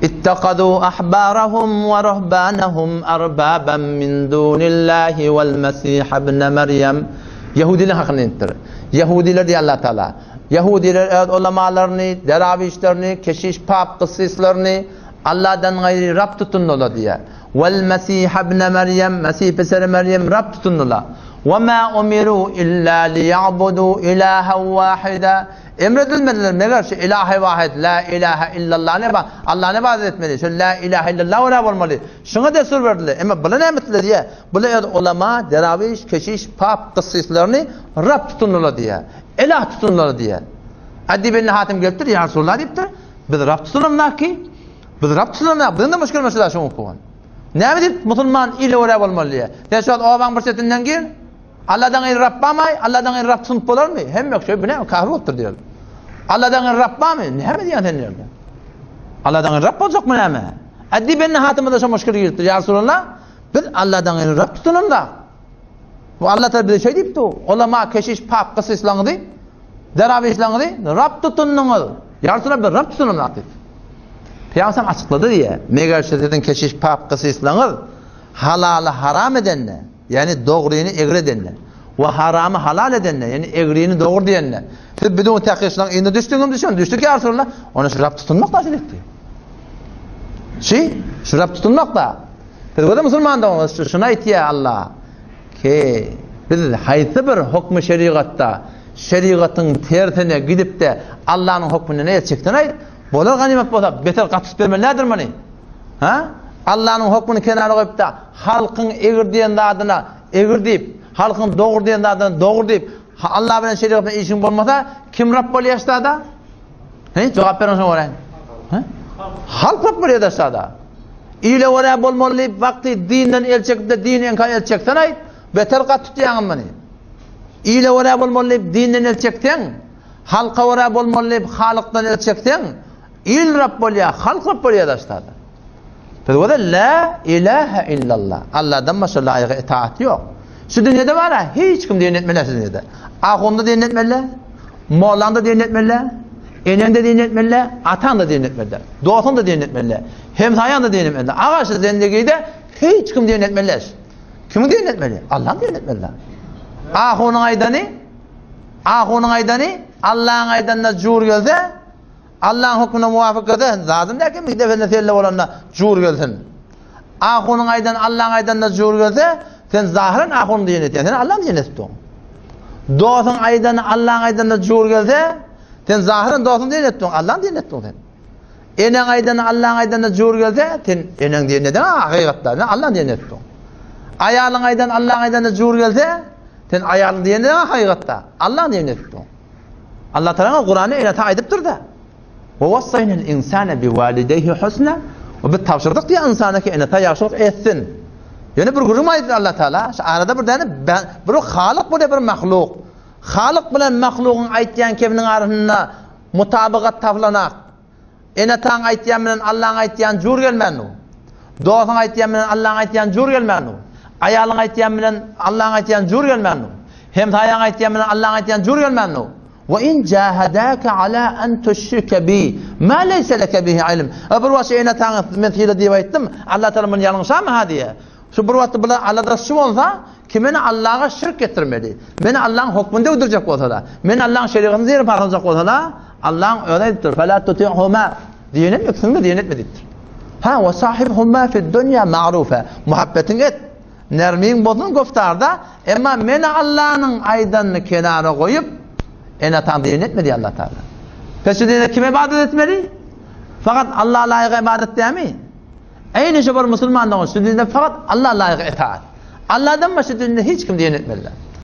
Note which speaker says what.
Speaker 1: İttakadu ahbarahum ve ruhbanahum arbaban min dunillahi vel mesih ibn Meryem. Yahudiler hakkında indir. Yahudiler diye Allah Teala. Yahudiler ulamalarını, deravişlerini, keşiş pap kıssislerini Allah'dan gayri Rab tutunula diye. Vel mesih ibn Meryem, Mesih peseri Meryem Rab tutunula. Ve ma umiru illa liya'budu ilahen vahida. Emredilmediler meğer şu ilahe vahid, la ilahe illallah ne var? Allah'a ibadet etmeli. Şu la ilahe illallah öyle olmalı. Şuna destur verdiler. Ama buna ne emrettiler diye. Buna ulema, deraviş, keşiş, pap, kıssislerini Rab tutunurlar diye. İlah tutunurlar diye. Hadi benimle hatim geliptir ya Resulullah deyiptir. Biz Rab tutunurlar ki. Biz Rab tutunurlar. Bizim de müşkül mesela şunu okuyan. Ne mi deyip Müslüman ile öyle olmalı diye. Sen şu an o ban bir setinden gir. Allah'dan gayri Rabb bağmay, Allah'dan gayri Rabb tutunup olur mu? Hem yok şey bu ne? Kahve otur diyor. Allah'dan gayri Rabb bağmay. Ne mi diyorsun sen? Allah'dan gayri Rabb olacak mı ne mi? Hadi benimle hatimde şu müşkül girdi ya Resulullah. Biz Allah'dan gayri Rabb tutunum da. Bu Allah Teala bize şey deyipti o. Ulema, keşiş, pap, kıssislanı deyip. Deravişlanı deyip. Rabb tutununuz. Ya Resulullah biz Rabb tutunum da deyip. Peygamber açıkladı diye. Meğer şiddetin keşiş, pap, kıssislanı halalı haram edenler. Yani doğruyunu egri edenler. Ve haramı halal edenler. Yani egriyini doğru diyenler. Siz bir de o takışlan indi düştüğüm düşün. Düştük ya Resulullah. Ona şu Rab tutunmak da açıl etti. Şu Rab tutunmak da. Biz o da Müslüman da şuna itiye Allah. Ki biz haysi bir hukmu şeriatta şeriatın tersine gidip de Allah'ın hukmunu neye çıktın ay? Bolar ganimet bolsa beter katıp verme nedir mani? Ha? Allah'ın hukmunu kenara koyup da halkın egir diyen adına egir deyip, halkın doğru diyen adına doğru deyip, Allah bilen şeriatına işin olmasa kim Rab bol yaşta? He? Cevap verin oraya. He? Halk Rab bol yaşta. İle oraya bolmalı vakti dinden el çekip de dini enkar el çeksen ay beter kat tutuyan mani. İle oraya bolmalı dinden el çekten, halka oraya bolmalı halıktan el çekten, il Rab bol ya, halk Rab bol yaşta. Peki la ilahe illallah. Allah'dan başka layık itaat yok. Şu dünyada var ya hiç kim din etmeli şu dünyada. Ahunda din etmeli, Moğlan'da din etmeli, enende din etmeli, atan da din etmeli, doğatan da din etmeli, hemsayan da din etmeli. Ağaçlı zendegide hiç kim din etmeli. Kim din etmeli? Allah'ın din etmeli. Ahunun aydanı, Allah'ın aydanına cur gelse, Allah'ın hükmüne muvafık ede, lazım der ki bir defende selle olanla cur gelsin. Ahunun aydan, Allah'ın aydanına cur gelse, sen zahiren ahunun diyen etiyen, sen Allah'ın diyen ettin. Doğsun aydan, Allah'ın aydanına cur gelse, sen zahiren doğsun diyen ettin, Allah'ın diyen ettin sen. Enen aydan, Allah'ın aydanına cur gelse, sen enen diyen ettin, hakikatta, sen Allah'ın diyen ettin. Ayalın aydan, Allah'ın aydanına cur gelse, sen ayalın diyen ettin, hakikatta, Allah'ın diyen ettin. Allah Teala Kur'an'ı ilata ediptir de. وَوَصَّيْنَا الْاِنْسَانَ بِوَالِدَيْهِ حُسْنًا ve biz tavşırdık diye insana ki ene yaşlık etsin. Yani bir gurum aydır Allah Teala. Arada bir tane bir halık bu da bir mahluk. Halık bilen mahlukun aytyan keminin arasında mutabakat tavlanak. Ene tan aytyan bilen Allah'ın aytyan jur gelmenu. Doğan aytyan bilen Allah'ın aytyan jur gelmenu. Ayalın aytyan bilen Allah'ın aytyan jur gelmenu. Hem tayan aytyan bilen Allah'ın aytyan jur gelmenu. وَاِنْ جَاهَدَاكَ عَلَى أَنْ تُشْرِكَ بِي مَا لَيْسَ لَكَ بِهِ عِلْمٍ. Bir vakti yine tanı methile diye ettim. Allah Teala bunu yanlışa mı hadiye? Şu bir vakti bile Allah'da şu olsa kimini Allah'a şirk getirmeli. Beni Allah'ın hükmünde uyduracak olsa da, beni Allah'ın şeriatını zehir parçalacak olsa da Allah'ın öğrettir. فَلَا تُطِعْهُمَا diyelim yoksun da diyen etmediktir. وَصَاحِبْهُمَا فِي الدُّنْيَا مَعْرُوفَ muhabbetin et. Nermin bozun goftarda ama beni Allah'ın aydanını kenara koyup en tam din etmedi Allah Teala. Peki kime ibadet etmeli? Fakat Allah'a layık ibadet değil mi? Aynı şey var Müslümanların üstünde fakat Allah'a layık itaat. Allah'dan başka dinle hiç kim din etmeliler.